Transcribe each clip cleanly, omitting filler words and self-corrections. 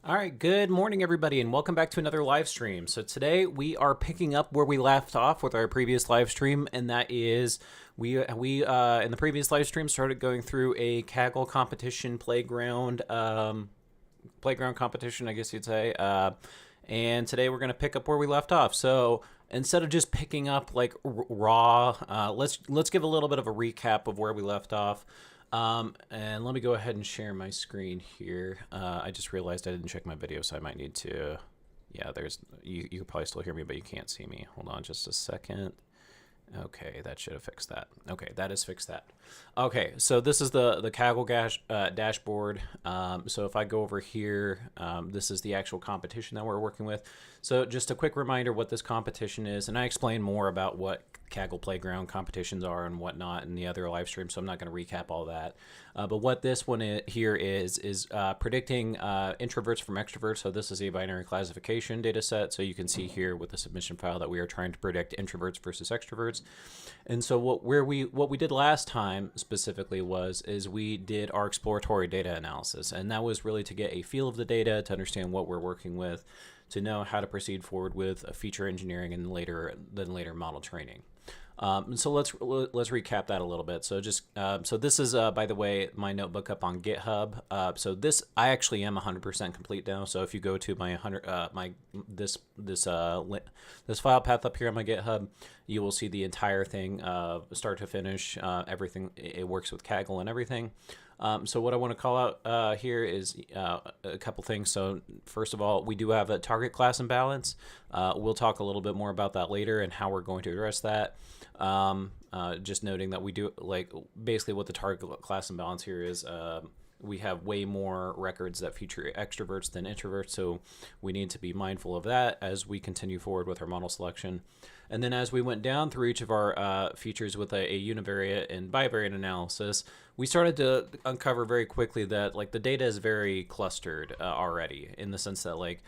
All right, good morning, everybody, and welcome back to another live stream. So today we are picking up where we left off with our previous live stream, and that is we in the previous live stream started going through a Kaggle competition playground competition, I guess you'd say. And today we're going to pick up where we left off. So instead of just picking up like raw, let's give a little bit of a recap of where we left off. And let me go ahead and share my screen here. I just realized I didn't check my video, so I might need to. Yeah, you can probably still hear me, but you can't see me. Hold on just a second. Okay, that should have fixed that. Okay, that has fixed that. Okay, so this is the Kaggle dashboard. So if I go over here, this is the actual competition that we're working with. So just a quick reminder what this competition is, and I explain more about what Kaggle Playground competitions are and whatnot in the other live stream, so I'm not going to recap all that. But what this one here is predicting introverts from extroverts. So this is a binary classification data set. So you can see here with the submission file that we are trying to predict introverts versus extroverts. And so what we did last time specifically is we did our exploratory data analysis, and that was really to get a feel of the data, to understand what we're working with, to know how to proceed forward with feature engineering and later model training. So let's recap that a little bit. So so this is by the way my notebook up on GitHub. So this I actually am 100% complete now. So if you go to my this file path up here on my GitHub, you will see the entire thing start to finish. Everything it works with Kaggle and everything. So what I want to call out here is a couple things. So first of all, we do have a target class imbalance. We'll talk a little bit more about that later and how we're going to address that. Just noting that we do, like, basically what the target class imbalance here is, we have way more records that feature extroverts than introverts, so we need to be mindful of that as we continue forward with our model selection. And then as we went down through each of our features with a univariate and bivariate analysis, we started to uncover very quickly that like the data is very clustered already, in the sense that like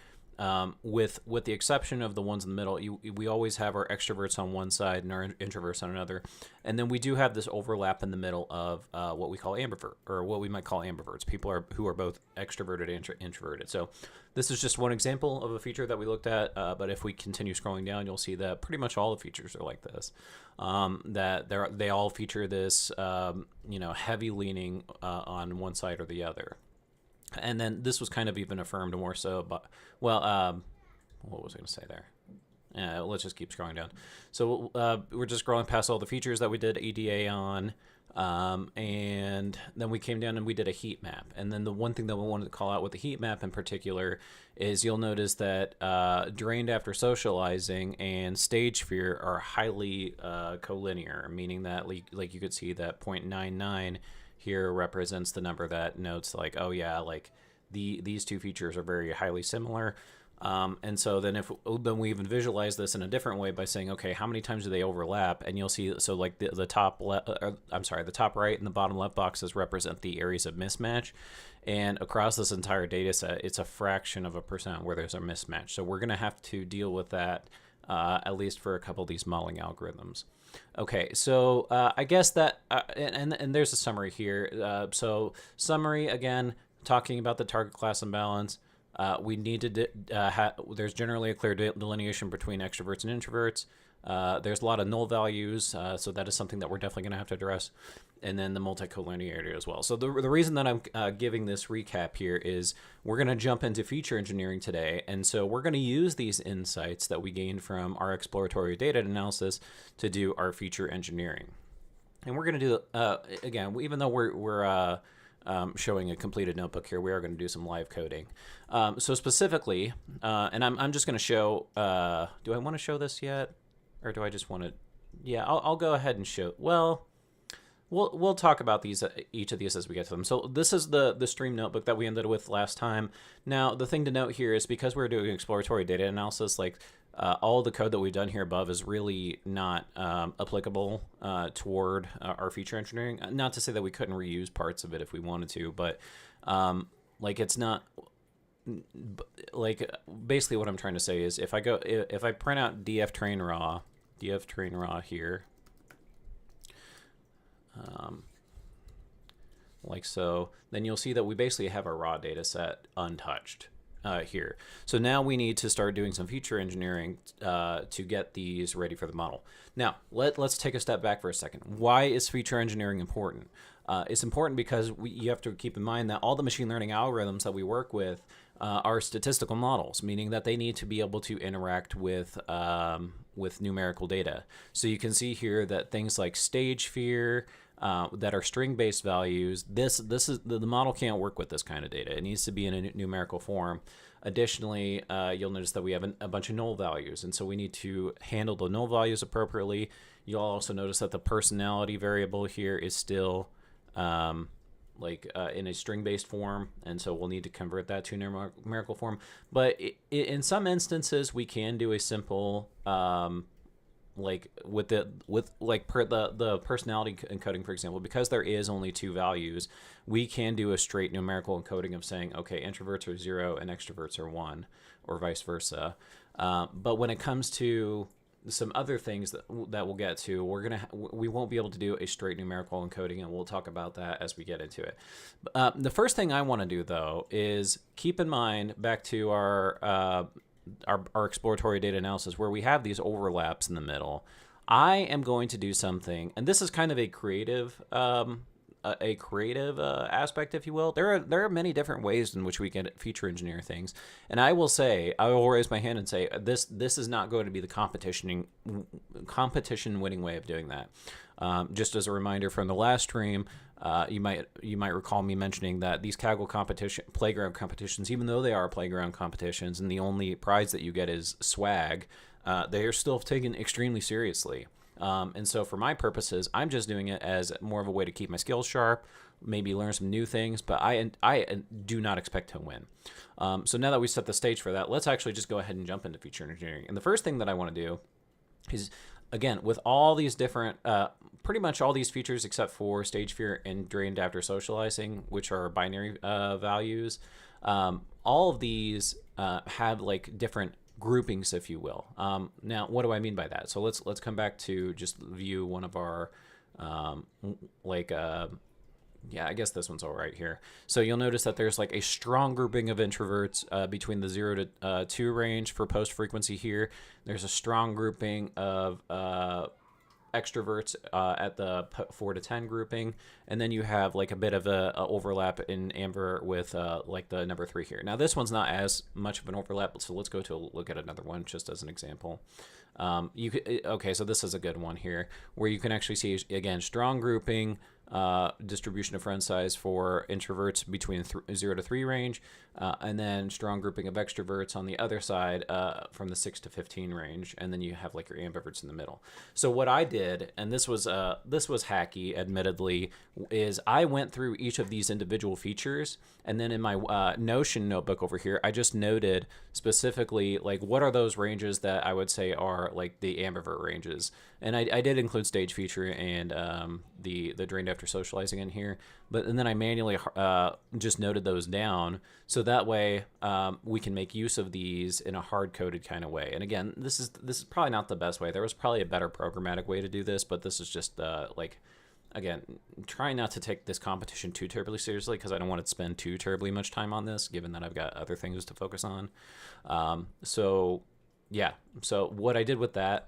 with the exception of the ones in the middle, we always have our extroverts on one side and our introverts on another, and then we do have this overlap in the middle of what we call ambivert, or what we might call ambiverts, people who are both extroverted and introverted. So this is just one example of a feature that we looked at, but if we continue scrolling down, you'll see that pretty much all the features are like this. That they all feature this heavy leaning on one side or the other. And then this was kind of even affirmed more so, but what was I going to say there? Let's just keep scrolling down. So we're just scrolling past all the features that we did EDA on, and then we came down and we did a heat map. And then the one thing that we wanted to call out with the heat map in particular is you'll notice that drained after socializing and stage fear are highly collinear, meaning that like you could see that 0.99 here represents the number that notes like, oh yeah, like these two features are very highly similar. And so then then we even visualize this in a different way by saying, okay, how many times do they overlap? And you'll see, so like the top right and the bottom left boxes represent the areas of mismatch. And across this entire data set, it's a fraction of a percent where there's a mismatch. So we're going to have to deal with that at least for a couple of these modeling algorithms. Okay, so I guess that, and there's a summary here. So summary, again, talking about the target class imbalance. We need to, there's generally a clear delineation between extroverts and introverts. There's a lot of null values, so that is something that we're definitely going to have to address. And then the multicollinearity as well. So the reason that I'm giving this recap here is we're going to jump into feature engineering today. And so we're going to use these insights that we gained from our exploratory data analysis to do our feature engineering. And we're going to do, again, even though we're showing a completed notebook here, we are going to do some live coding. So specifically, and I'm just going to show, do I want to show this yet? Or do I just want to, yeah, I'll go ahead and show, well, we'll talk about each of these as we get to them. So this is the stream notebook that we ended with last time. Now, the thing to note here is because we're doing exploratory data analysis, like all the code that we've done here above is really not applicable toward our feature engineering. Not to say that we couldn't reuse parts of it if we wanted to, but like it's not, like basically what I'm trying to say is if I print out df train raw here, like so, then you'll see that we basically have our raw data set untouched. here. So now we need to start doing some feature engineering to get these ready for the model. Now, let's take a step back for a second. Why is feature engineering important? It's important because you have to keep in mind that all the machine learning algorithms that we work with are statistical models, meaning that they need to be able to interact with numerical data. So you can see here that things like stage fear, that are string-based values, this is the model can't work with this kind of data. It needs to be in a numerical form. Additionally, you'll notice that we have a bunch of null values, and so we need to handle the null values appropriately. You'll also notice that the personality variable here is still in a string-based form, and so we'll need to convert that to numerical form. But in some instances, we can do a simple the personality encoding, for example, because there is only two values, we can do a straight numerical encoding of saying, okay, introverts are 0 and extroverts are 1, or vice versa. But when it comes to some other things that we'll get to, we won't be able to do a straight numerical encoding, and we'll talk about that as we get into it. The first thing I want to do, though, is keep in mind back to our exploratory data analysis where we have these overlaps in the middle. I am going to do something, and this is kind of a creative aspect, if you will. There are many different ways in which we can feature engineer things, and I will raise my hand and say this is not going to be the competition winning way of doing that. Just as a reminder from the last stream, you might recall me mentioning that these Kaggle playground competitions, even though they are playground competitions and the only prize that you get is swag, they are still taken extremely seriously. And so for my purposes, I'm just doing it as more of a way to keep my skills sharp, maybe learn some new things, but I do not expect to win. So now that we set the stage for that, let's actually just go ahead and jump into feature engineering. And the first thing that I want to do is, again, with all these different, pretty much all these features except for stage fear and drained after socializing, which are binary values, all of these have like different groupings, if you will. Now, what do I mean by that? So let's come back to just view one of our yeah, I guess this one's all right here. So you'll notice that there's like a strong grouping of introverts between the 0 to 2 range for post frequency here. There's a strong grouping of extroverts at the 4 to 10 grouping, and then you have like a bit of a overlap in amber with like the number 3 here. Now this one's not as much of an overlap, so let's go to look at another one just as an example. Okay, so this is a good one here where you can actually see, again, strong grouping, distribution of friend size for introverts between 0 to 3 range, and then strong grouping of extroverts on the other side from the 6 to 15 range, and then you have like your ambiverts in the middle. So what I did, and this was hacky, admittedly, is I went through each of these individual features, and then in my Notion notebook over here, I just noted specifically like what are those ranges that I would say are like the ambivert ranges. And I did include stage feature and the drained after socializing in here, and then I manually just noted those down so that way we can make use of these in a hard-coded kind of way. And again, this is probably not the best way. There was probably a better programmatic way to do this, but this is just again, trying not to take this competition too terribly seriously because I don't want to spend too terribly much time on this, given that I've got other things to focus on. So yeah, so what I did with that.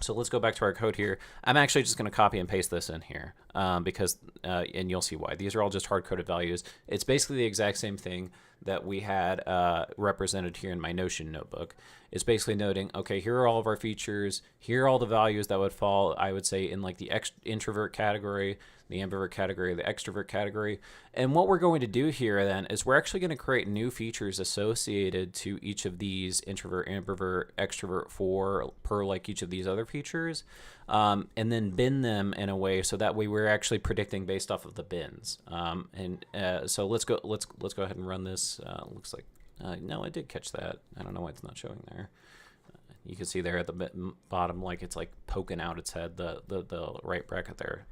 So let's go back to our code here. I'm actually just going to copy and paste this in here because, and you'll see why. These are all just hard-coded values. It's basically the exact same thing that we had represented here in my Notion notebook. It's basically noting, okay, here are all of our features. Here are all the values that would fall, I would say, in like the introvert category, the ambivert category, the extrovert category. And what we're going to do here then is we're actually going to create new features associated to each of these introvert, ambivert, extrovert per like each of these other features, and then bin them in a way so that way we're actually predicting based off of the bins. So let's go ahead and run this. Looks like no, I did catch that. I don't know why it's not showing there. You can see there at the bottom, like it's like poking out its head, the right bracket there.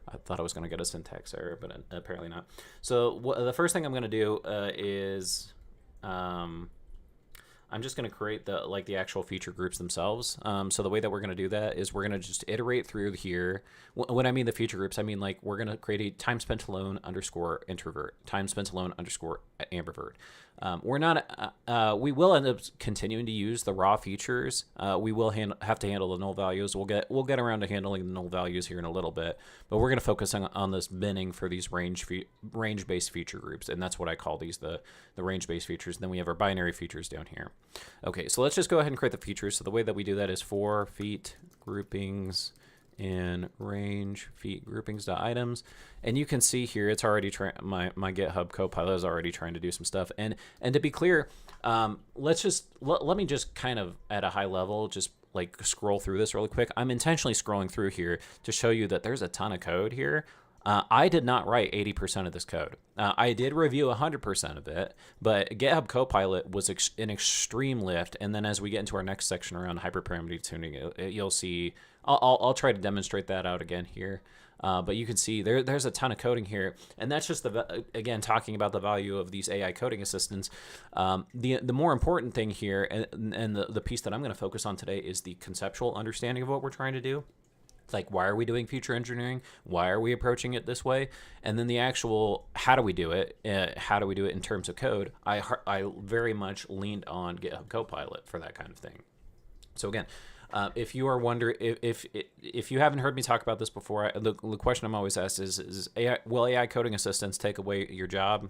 I thought I was going to get a syntax error, but apparently not. So the first thing I'm going to do is I'm just going to create the actual feature groups themselves. So the way that we're going to do that is we're going to just iterate through here. When I mean the feature groups, I mean like we're going to create a time spent alone _ introvert, time spent alone _ ambivert. We're not. We will end up continuing to use the raw features. We will have to handle the null values. We'll get around to handling the null values here in a little bit, but we're going to focus on this binning for these range-based feature groups, and that's what I call these the range-based features. And then we have our binary features down here. Okay, so let's just go ahead and create the features. So the way that we do that is for feat groupings in range feat groupings.items, and you can see here it's already my GitHub Copilot is already trying to do some stuff. And to be clear, let me just kind of at a high level just like scroll through this really quick. I'm intentionally scrolling through here to show you that there's a ton of code here. I did not write 80% of this code. I did review 100% of it, but GitHub Copilot was an extreme lift. And then as we get into our next section around hyperparameter tuning, you'll see, I'll try to demonstrate that out again here. But you can see there's a ton of coding here. And that's just, again, talking about the value of these AI coding assistants. The more important thing here, and the piece that I'm going to focus on today, is the conceptual understanding of what we're trying to do. Like, why are we doing feature engineering? Why are we approaching it this way? And then the actual, how do we do it? How do we do it in terms of code? I very much leaned on GitHub Copilot for that kind of thing. So again, if you are wondering, if you haven't heard me talk about this before, the question I'm always asked is will AI coding assistants take away your job?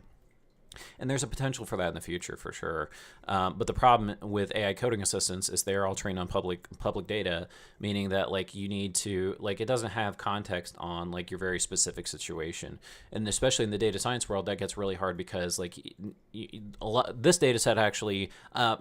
And there's a potential for that in the future, for sure. But the problem with AI coding assistants is they're all trained on public data, meaning that like you need to, like, it doesn't have context on like your very specific situation. And especially in the data science world, that gets really hard because like this data set actually,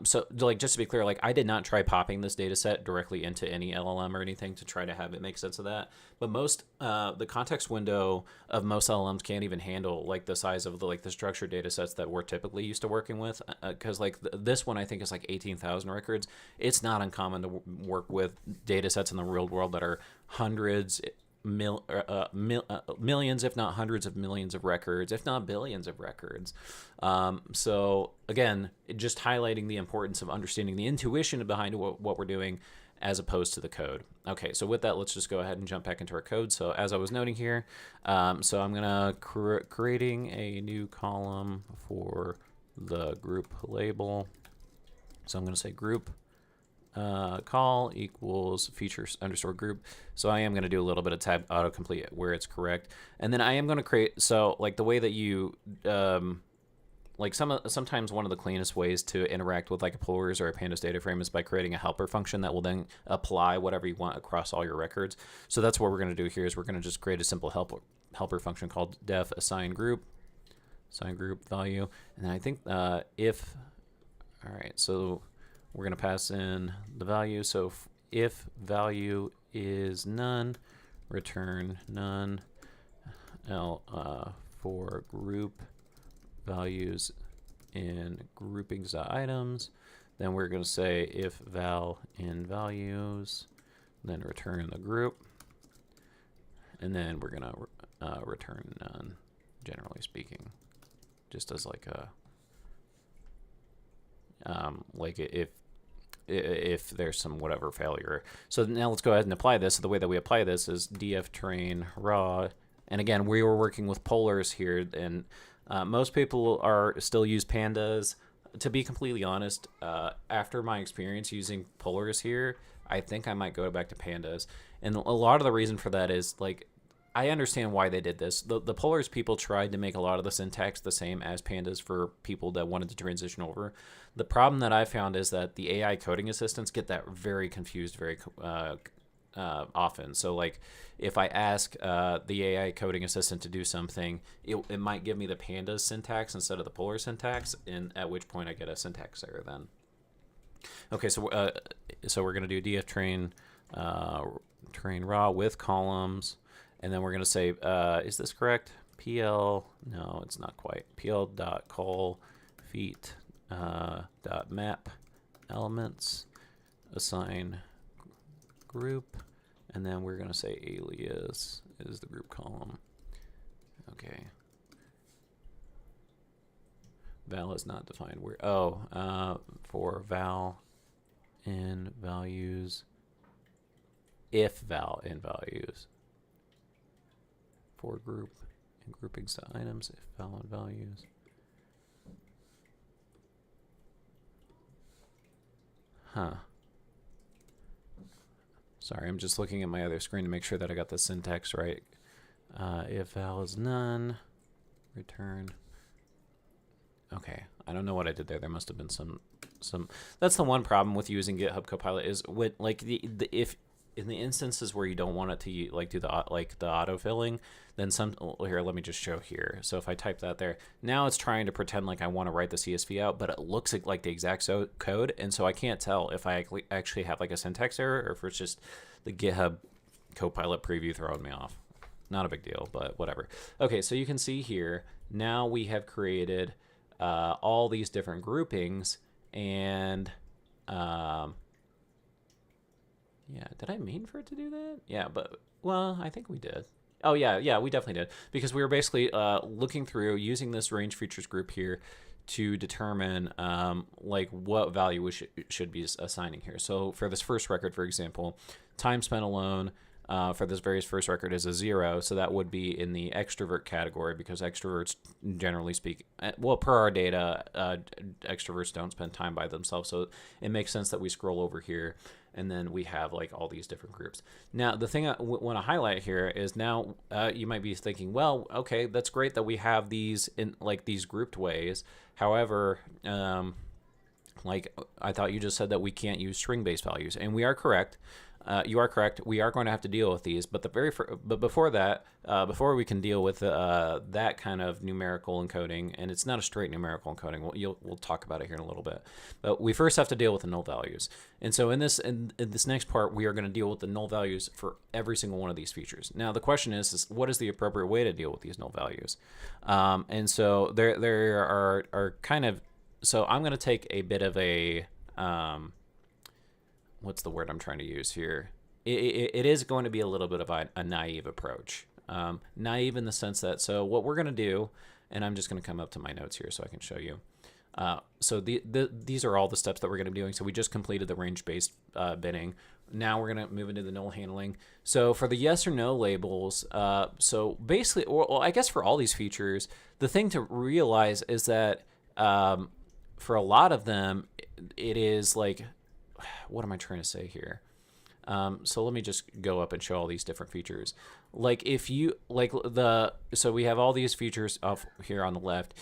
so like just to be clear, like I did not try popping this data set directly into any LLM or anything to try to have it make sense of that. But most, the context window of most LLMs can't even handle like the size of the structured data sets that we're typically used to working with, because like this one I think is like 18,000 records. It's not uncommon to work with data sets in the real world that are hundreds, millions, if not hundreds of millions of records, if not billions of records. So again, just highlighting the importance of understanding the intuition behind what we're doing as opposed to the code. Okay, so with that, let's just go ahead and jump back into our code. So as I was noting here, so I'm gonna creating a new column for the group label. So I'm gonna say group call equals features underscore group. So I am gonna do a little bit of tab autocomplete where it's correct, and then I am gonna create, so like the way that you like sometimes one of the cleanest ways to interact with like a Polars or a Pandas data frame is by creating a helper function that will then apply whatever you want across all your records. So that's what we're going to do here is we're going to just create a simple helper function called def assign group value. And then I think all right, so we're going to pass in the value. So if value is none, return none. For group values in groupings.items, then we're going to say if val in values, then return the group, and then we're going to return none, generally speaking, just as like a like if there's some whatever failure. So now let's go ahead and apply this. So the way that we apply this is df train raw, and again we were working with polars here, and most people still use pandas. To be completely honest, after my experience using polars here, I think I might go back to pandas. And a lot of the reason for that is, like, I understand why they did this. The polars people tried to make a lot of the syntax the same as pandas for people that wanted to transition over. The problem that I found is that the AI coding assistants get that very confused very often. So like if I ask the AI coding assistant to do something, it might give me the pandas syntax instead of the polar syntax, and at which point I get a syntax error then. Okay, so we're going to do df train raw with columns, and then we're going to say, is this correct? PL, no, it's not quite. PL.call feat .map elements assign group, and then we're going to say alias is the group column. Okay. Val is not defined. Where for val in values, if val in values, for group and groupings to items, if val in values. Huh. Sorry, I'm just looking at my other screen to make sure that I got the syntax right. If val is none, return. Okay, I don't know what I did there. There must have been some. That's the one problem with using GitHub Copilot is with like if in the instances where you don't want it to like do the autofilling, then here, let me just show here. So if I type that there, now it's trying to pretend like I want to write the CSV out, but it looks like the exact code, and so I can't tell if I actually have like a syntax error or if it's just the GitHub Copilot preview throwing me off. Not a big deal, but whatever. Okay, so you can see here now we have created all these different groupings, and yeah, did I mean for it to do that? Yeah, but, well, I think we did. Oh, yeah, we definitely did. Because we were basically looking through, using this range features group here to determine like what value we should be assigning here. So for this first record, for example, time spent alone for this very first record is a 0. So that would be in the extrovert category, because extroverts, generally speak, well, per our data, extroverts don't spend time by themselves. So it makes sense that we scroll over here, and then we have like all these different groups. Now, the thing I want to highlight here is now you might be thinking, well, okay, that's great that we have these in like these grouped ways. However, like I thought you just said that we can't use string-based values, and we are correct. You are correct. We are going to have to deal with these, but but before that, before we can deal with that kind of numerical encoding, and it's not a straight numerical encoding. We'll talk about it here in a little bit. But we first have to deal with the null values. And so in this next part, we are going to deal with the null values for every single one of these features. Now the question is what is the appropriate way to deal with these null values? And so there are kind of, so I'm going to take a bit of a what's the word I'm trying to use here? It is going to be a little bit of a naive approach. Naive in the sense that, so what we're going to do, and I'm just going to come up to my notes here so I can show you. So these are all the steps that we're going to be doing. So we just completed the range-based binning. Now we're going to move into the null handling. So for the yes or no labels, so basically, well, I guess for all these features, the thing to realize is that for a lot of them, it is like, what am I trying to say here? So let me just go up and show all these different features. Like if you like so we have all these features up here on the left.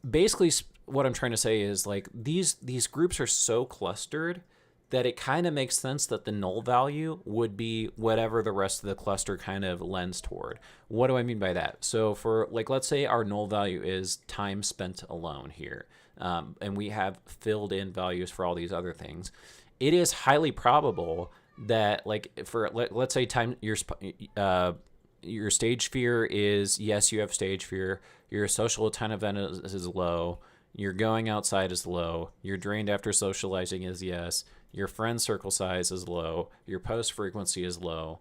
Basically what I'm trying to say is like these groups are so clustered that it kind of makes sense that the null value would be whatever the rest of the cluster kind of lends toward. What do I mean by that? So for like, let's say our null value is time spent alone here. And we have filled in values for all these other things. It is highly probable that, like, for let's say time your stage fear is yes, you have stage fear. Your social attention event is low. Your going outside is low. Your drained after socializing is yes. Your friend circle size is low. Your post frequency is low.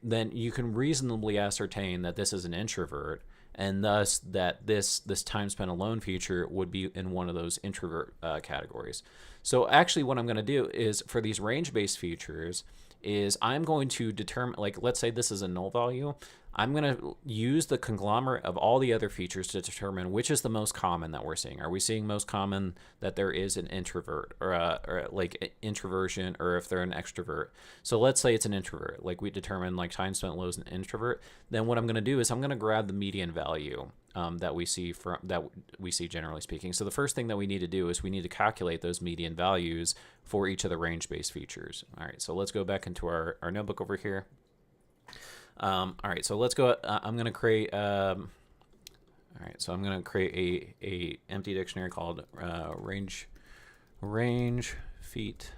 Then you can reasonably ascertain that this is an introvert, and thus that this time spent alone feature would be in one of those introvert categories. So actually what I'm going to do is for these range-based features is I'm going to determine, like, let's say this is a null value. I'm going to use the conglomerate of all the other features to determine which is the most common that we're seeing. Are we seeing most common that there is an introvert or like introversion, or if they're an extrovert? So let's say it's an introvert. Like we determine like time spent low is an introvert. Then what I'm going to do is I'm going to grab the median value that we see generally speaking. So the first thing that we need to do is we need to calculate those median values for each of the range-based features. All right, so let's go back into our notebook over here. All right, so let's go. I'm going to create. All right, so I'm going to create a empty dictionary called range feet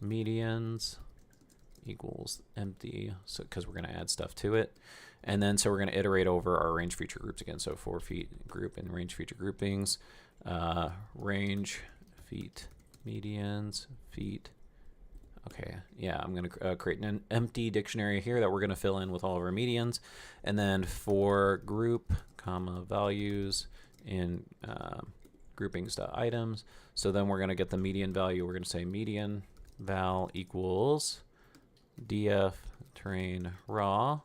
medians equals empty. So because we're going to add stuff to it, and then so we're going to iterate over our range feature groups again. So for feet group and range feature groupings, range feet medians feet. Okay, yeah, I'm going to create an empty dictionary here that we're going to fill in with all of our medians. And then for group, comma, values in groupings.items. So then we're going to get the median value. We're going to say median val equals df train raw.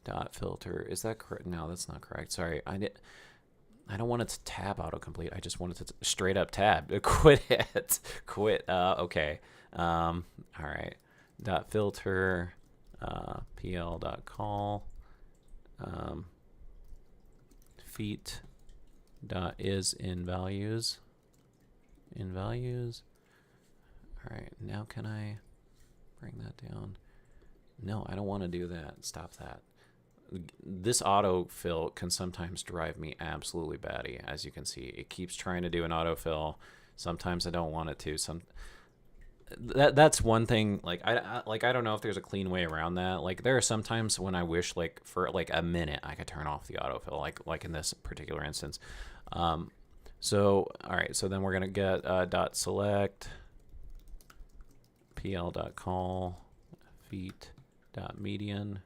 Dot filter. Is that correct? No, that's not correct. Sorry, I did. I don't want it to tab autocomplete. I just want it to straight up tab. Quit it. Quit. Okay. All right. Dot filter. PL dot call. Feet dot is in values. In values. All right. Now can I bring that down? No, I don't want to do that. Stop that. This autofill can sometimes drive me absolutely batty. As you can see, it keeps trying to do an autofill. Sometimes I don't want it to. That's one thing. Like I don't know if there's a clean way around that. Like there are some times when I wish like for like a minute I could turn off the autofill. Like in this particular instance. So all right. So then we're gonna get dot select pl dot call feet dot median.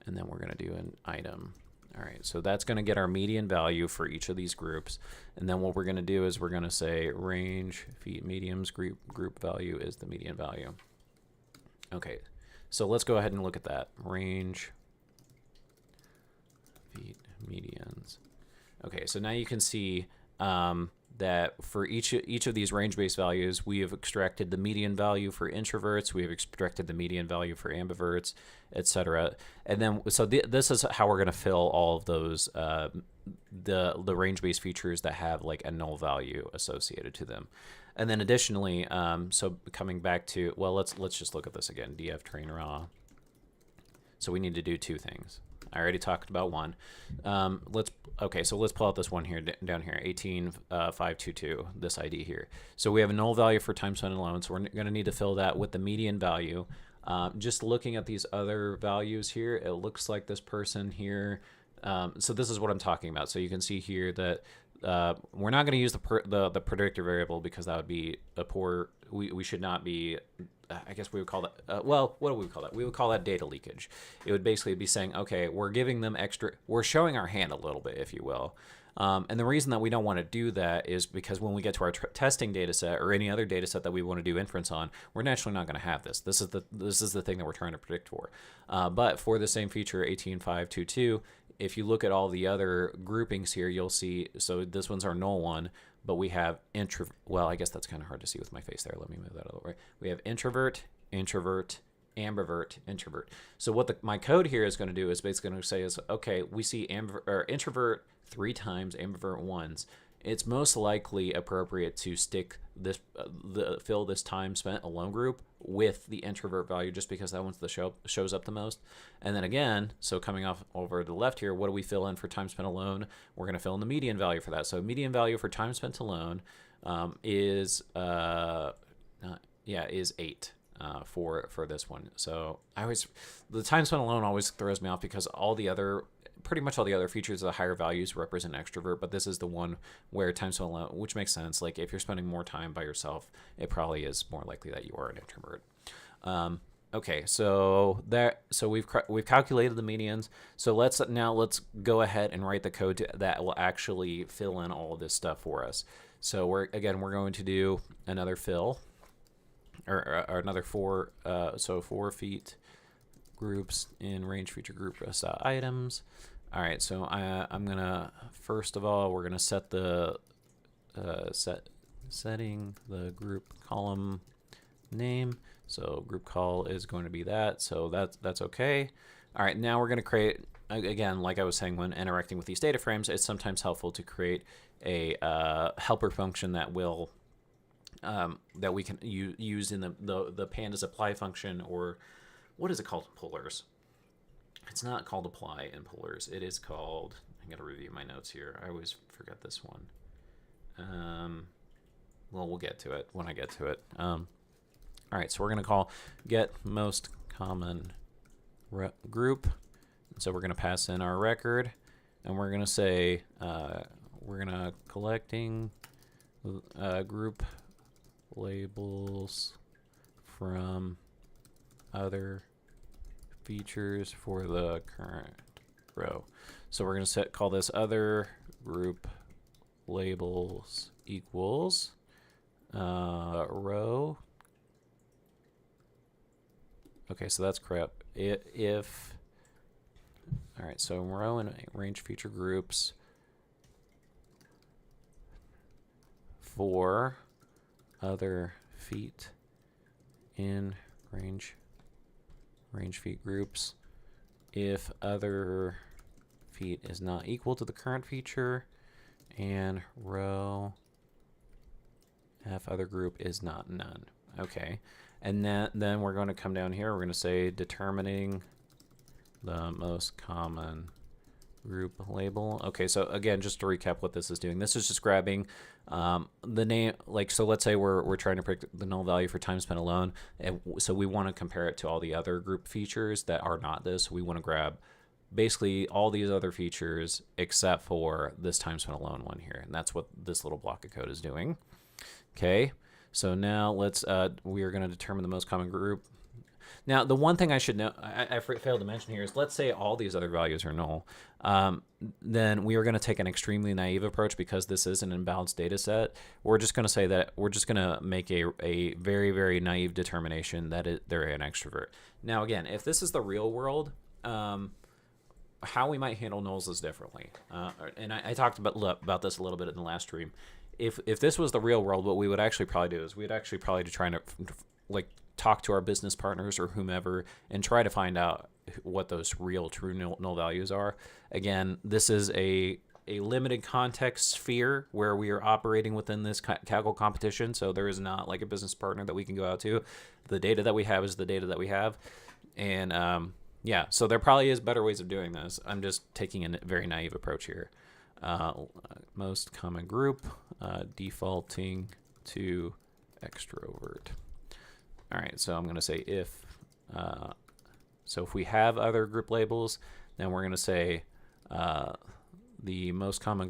And then we're going to do an item. All right, so that's going to get our median value for each of these groups. And then what we're going to do is we're going to say range feet mediums group value is the median value. Okay, so let's go ahead and look at that. Range feet medians. Okay, so now you can see that for each of these range-based values, we have extracted the median value for introverts, we have extracted the median value for ambiverts, etc. And then, so this is how we're going to fill all of those the range-based features that have like a null value associated to them. And then additionally, so coming back to, well, let's just look at this again. df train raw. So we need to do two things. I already talked about one. Okay, so let's pull out this one here down here, 18522, this ID here. So we have a null value for time spent alone, so we're going to need to fill that with the median value. Just looking at these other values here, it looks like this person here. So this is what I'm talking about. So you can see here that we're not going to use the predictor variable because that would be a poor. We should not be. I guess we would call that. Well, what do we call that? We would call that data leakage. It would basically be saying, okay, we're giving them extra. We're showing our hand a little bit, if you will. And the reason that we don't want to do that is because when we get to our testing data set or any other data set that we want to do inference on, we're naturally not going to have this. This is the thing that we're trying to predict for. But for the same feature, 18522. If you look at all the other groupings here, you'll see, so this one's our null one, but we have well, I guess that's kind of hard to see with my face there. Let me move that out of the way. We have introvert, ambivert, introvert. So what my code here is going to do is basically going to say is, okay, we see introvert 3 times, ambivert once. It's most likely appropriate to stick this fill this time spent alone group with the introvert value just because that one's shows up the most. And then again, so coming off over to the left here, what do we fill in for time spent alone? We're going to fill in the median value for that. So median value for time spent alone is 8 for this one. So the time spent alone always throws me off because pretty much all the other features of the higher values represent extrovert, but this is the one where time spent alone, which makes sense. Like if you're spending more time by yourself, it probably is more likely that you are an introvert. Okay, so we've calculated the medians. So let's go ahead and write the code that will actually fill in all of this stuff for us. So we're going to do another fill or another 4 feet groups in range feature group items. All right, so I'm gonna first of all we're gonna set the setting the group column name. So group call is going to be that. So that's okay. All right, now we're gonna create, again, like I was saying, when interacting with these data frames, it's sometimes helpful to create a helper function that will that we can use in the pandas apply function, or what is it called? Pullers. It's not called apply in pullers. It is called, I gotta review my notes here. I always forget this one. Well, we'll get to it when I get to it. All right, so we're gonna call get most common group. So we're gonna pass in our record, and we're gonna say we're gonna collecting group labels from other features for the current row. So we're going to call this other group labels equals row. Okay, so that's crap. If All right, so row and range feature groups for other feet in range feet groups if other feet is not equal to the current feature, and row f other group is not none. Okay, and then we're going to come down here. We're going to say determining the most common group label. Okay, so again, just to recap what this is doing, this is just grabbing the name, like, so let's say we're trying to predict the null value for time spent alone, and so we want to compare it to all the other group features that are not this. We want to grab basically all these other features except for this time spent alone one here, and that's what this little block of code is doing. Okay, so now let's we are going to determine the most common group. Now, the one thing I should know, I failed to mention here, is let's say all these other values are null. Then we are going to take an extremely naive approach because this is an imbalanced data set. We're just going to say that we're just going to make a very, very naive determination that they're an extrovert. Now, again, if this is the real world, how we might handle nulls is differently. And I talked about this a little bit in the last stream. If this was the real world, what we would actually probably do is we'd actually probably try to like talk to our business partners or whomever and try to find out what those real true null values are. Again, this is a limited context sphere where we are operating within this Kaggle competition, so there is not like a business partner that we can go out to. The data that we have is the data that we have, and yeah, so there probably is better ways of doing this. I'm just taking a very naive approach here. Most common group, defaulting to extrovert. All right, so I'm going to say if, so if we have other group labels, then we're going to say the most common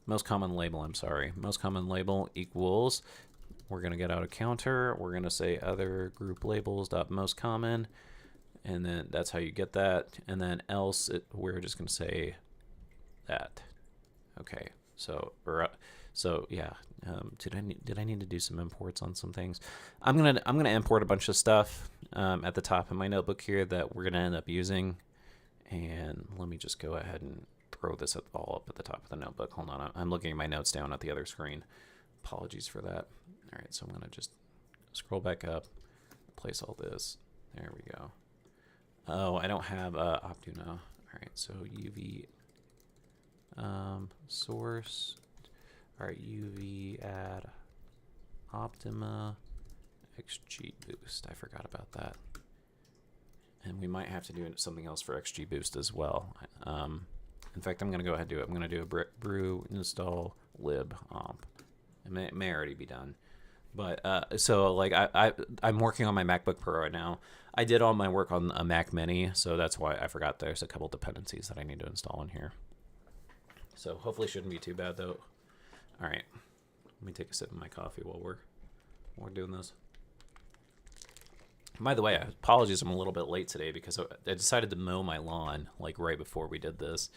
most common label equals, we're going to get out a counter, we're going to say other group labels dot most common, and then that's how you get that, and then else we're just going to say that. Okay, so yeah, did I need to do some imports on some things? I'm gonna import a bunch of stuff at the top of my notebook here that we're gonna end up using, and let me just go ahead and throw this all up at the top of the notebook. Hold on, I'm looking at my notes down at the other screen. Apologies for that. All right, so I'm gonna just scroll back up, place all this. There we go. Oh, I don't have Optuna. All right, so UV source. All right, UV add Optima XGBoost. I forgot about that. And we might have to do something else for XGBoost as well. In fact, I'm going to go ahead and do it. I'm going to do a brew install lib omp. It may already be done. But so like I'm working on my MacBook Pro right now. I did all my work on a Mac Mini, so that's why I forgot there's a couple dependencies that I need to install in here. So hopefully shouldn't be too bad though. All right, let me take a sip of my coffee while we're doing this. By the way, apologies, I'm a little bit late today because I decided to mow my lawn like right before we did this,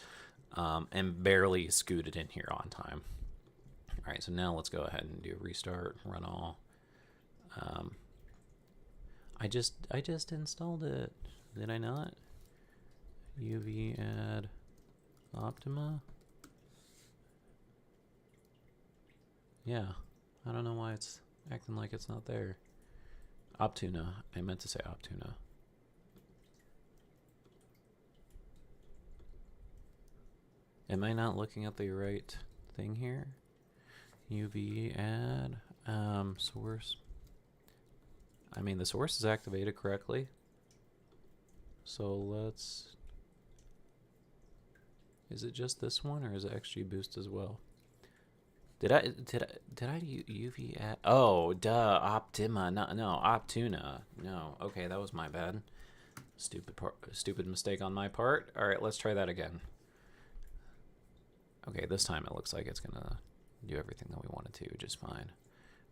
and barely scooted in here on time. All right, so now let's go ahead and do a restart, run all. I just installed it, did I not? UV add Optima. Yeah, I don't know why it's acting like it's not there. Optuna. I meant to say Optuna. Am I not looking at the right thing here? UV add source. I mean, the source is activated correctly. So let's. Is it just this one, or is it XGBoost as well? Did I UV add? Oh, duh, Optima. No, Optuna. No. Okay, that was my bad. Stupid mistake on my part. All right, let's try that again. Okay, this time it looks like it's gonna do everything that we wanted to just fine.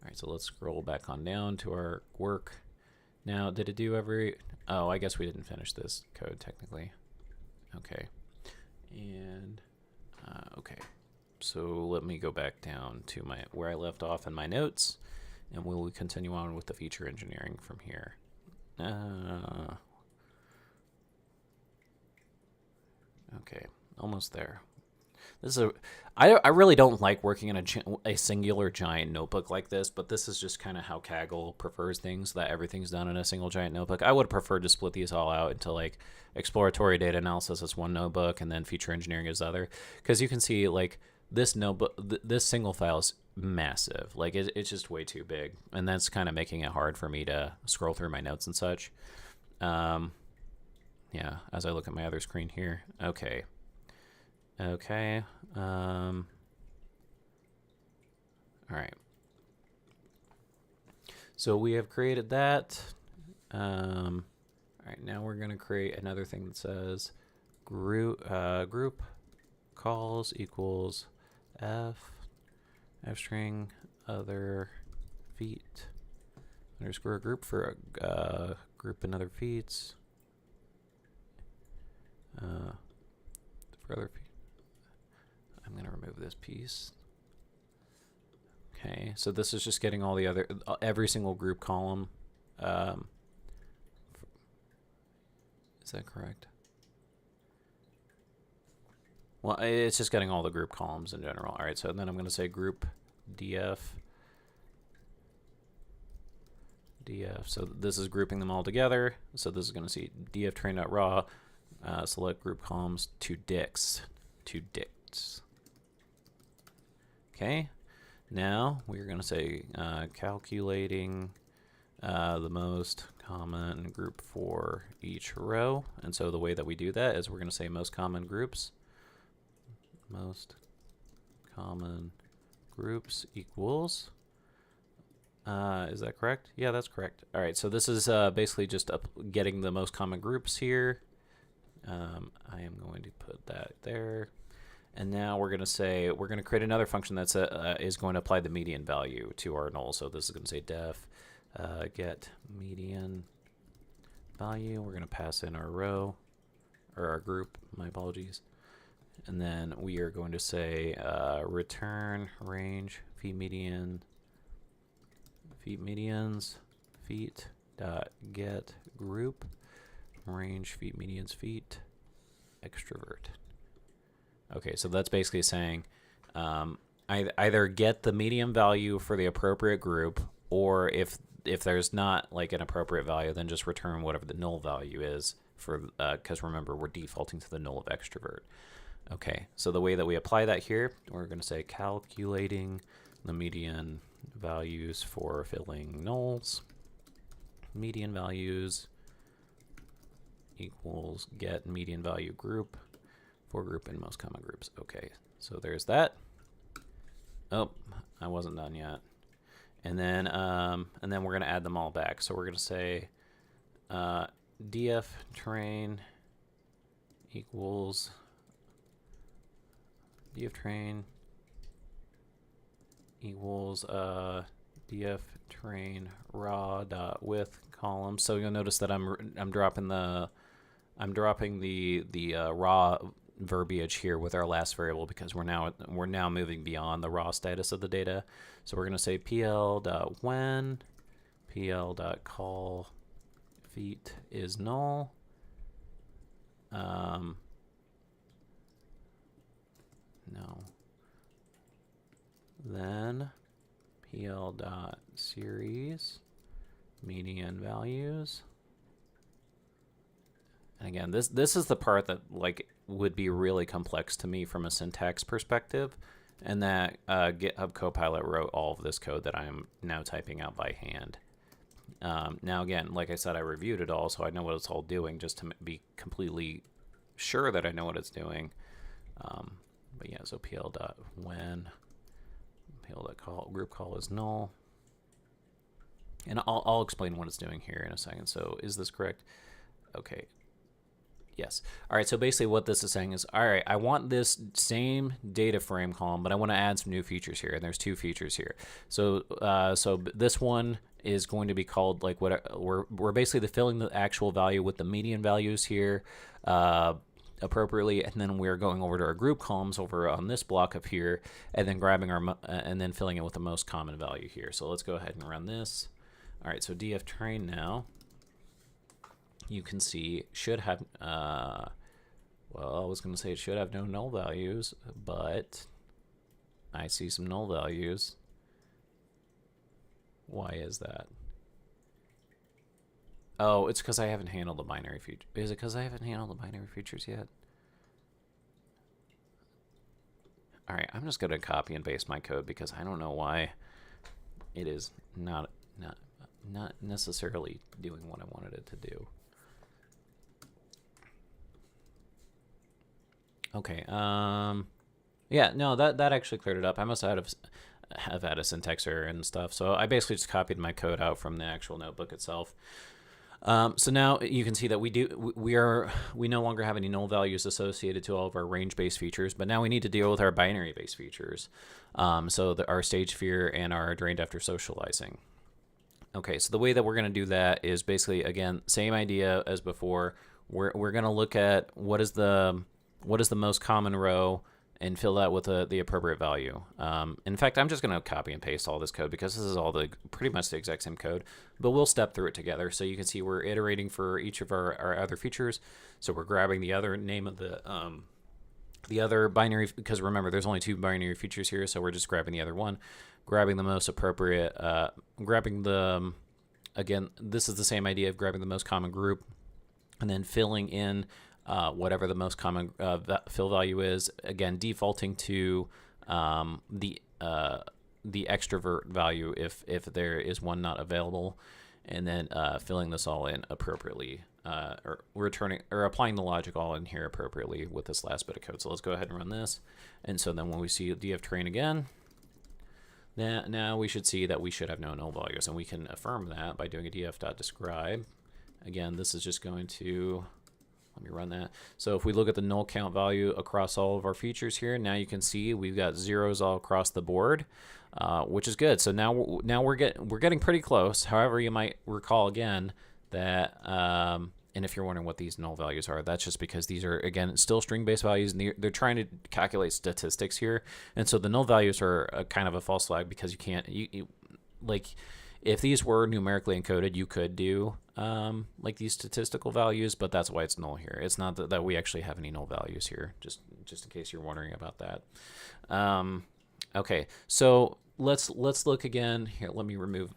All right, so let's scroll back on down to our work. Now, did it do every? Oh, I guess we didn't finish this code technically. Okay, and okay. So let me go back down to where I left off in my notes, and we will continue on with the feature engineering from here. Okay, almost there. This is I really don't like working in a singular giant notebook like this, but this is just kind of how Kaggle prefers things, that everything's done in a single giant notebook. I would have preferred to split these all out into like exploratory data analysis as one notebook and then feature engineering as the other, because you can see like this notebook, this single file is massive. Like it's just way too big, and that's kind of making it hard for me to scroll through my notes and such. Yeah, as I look at my other screen here. Okay. All right. So we have created that. All right, now we're going to create another thing that says group calls equals f string other feet underscore group for group and other feats. For other feet. I'm going to remove this piece. Okay, so this is just getting all the other, every single group column. Is that correct? Well, it's just getting all the group columns in general. All right, so then I'm going to say group df. So this is grouping them all together. So this is going to see df train.raw, select group columns to dicts. Okay, now we're going to say calculating the most common group for each row. And so the way that we do that is we're going to say most common groups. Most common groups equals. Is that correct? Yeah, that's correct. All right, so this is basically just getting the most common groups here. I am going to put that there. And now we're going to say, we're going to create another function that's is going to apply the median value to our null. So this is going to say def get median value. We're going to pass in our row, or our group, my apologies. And then we are going to say return range feet medians feet dot get group range feet medians feet extrovert. Okay, so that's basically saying either get the median value for the appropriate group, or if there's not like an appropriate value, then just return whatever the null value is for, because remember, we're defaulting to the null of extrovert. Okay, so the way that we apply that here, we're going to say calculating the median values for filling nulls. Median values equals get median value group for group and most common groups. Okay, so there's that. Oh, I wasn't done yet. And then we're going to add them all back. So we're going to say df train equals df train equals df train raw dot width column. So you'll notice that I'm dropping the raw verbiage here with our last variable, because we're now moving beyond the raw status of the data. So we're going to say pl.when pl.call feet is null. No. Then pl.series median values. And again, this is the part that like would be really complex to me from a syntax perspective, and that GitHub Copilot wrote all of this code that I'm now typing out by hand. Now again, like I said, I reviewed it all, so I know what it's all doing, just to be completely sure that I know what it's doing. But yeah, so pl.when pl.call group call is null, and I'll explain what it's doing here in a second. So is this correct? Okay. Yes. All right, so basically what this is saying is, all right, I want this same data frame column, but I want to add some new features here, and there's two features here. So so this one is going to be called, like, what we're basically filling the actual value with the median values here appropriately, and then we're going over to our group columns over on this block up here, and then grabbing our and then filling it with the most common value here. So let's go ahead and run this. All right, so df train now you can see should have, well, I was going to say it should have no null values, but I see some null values. Why is that? Oh, it's because I haven't handled the binary feature. Is it because I haven't handled the binary features yet? All right, I'm just going to copy and paste my code because I don't know why it is not necessarily doing what I wanted it to do. Okay. Yeah, no, that actually cleared it up. I must have had a syntax error and stuff. So I basically just copied my code out from the actual notebook itself. So now you can see that we no longer have any null values associated to all of our range-based features, but now we need to deal with our binary-based features. So our stage fear and our drained after socializing. Okay, so the way that we're going to do that is basically, again, same idea as before. We're going to look at what is the most common row and fill that with the appropriate value. In fact, I'm just going to copy and paste all this code because this is all pretty much the exact same code, but we'll step through it together. So you can see we're iterating for each of our other features. So we're grabbing the other name of the other binary, because remember, there's only 2 binary features here, so we're just grabbing the other one, grabbing the most appropriate, again, this is the same idea of grabbing the most common group, and then filling in whatever the most common fill value is. Again, defaulting to the extrovert value if there is one not available, and then filling this all in appropriately, or returning or applying the logic all in here appropriately with this last bit of code. So let's go ahead and run this. And so then when we see df train again, now we should see that we should have no null values, and we can affirm that by doing a df.describe. Again, this is just going to, let me run that. So if we look at the null count value across all of our features here, now you can see we've got zeros all across the board, which is good. So now we're getting pretty close. However, you might recall again that, and if you're wondering what these null values are, that's just because these are, again, still string-based values, and they're trying to calculate statistics here. And so the null values are kind of a false flag because you can't, like, if these were numerically encoded, you could do like these statistical values, but that's why it's null here. It's not that we actually have any null values here, just in case you're wondering about that. Okay, so let's look again here. Let me remove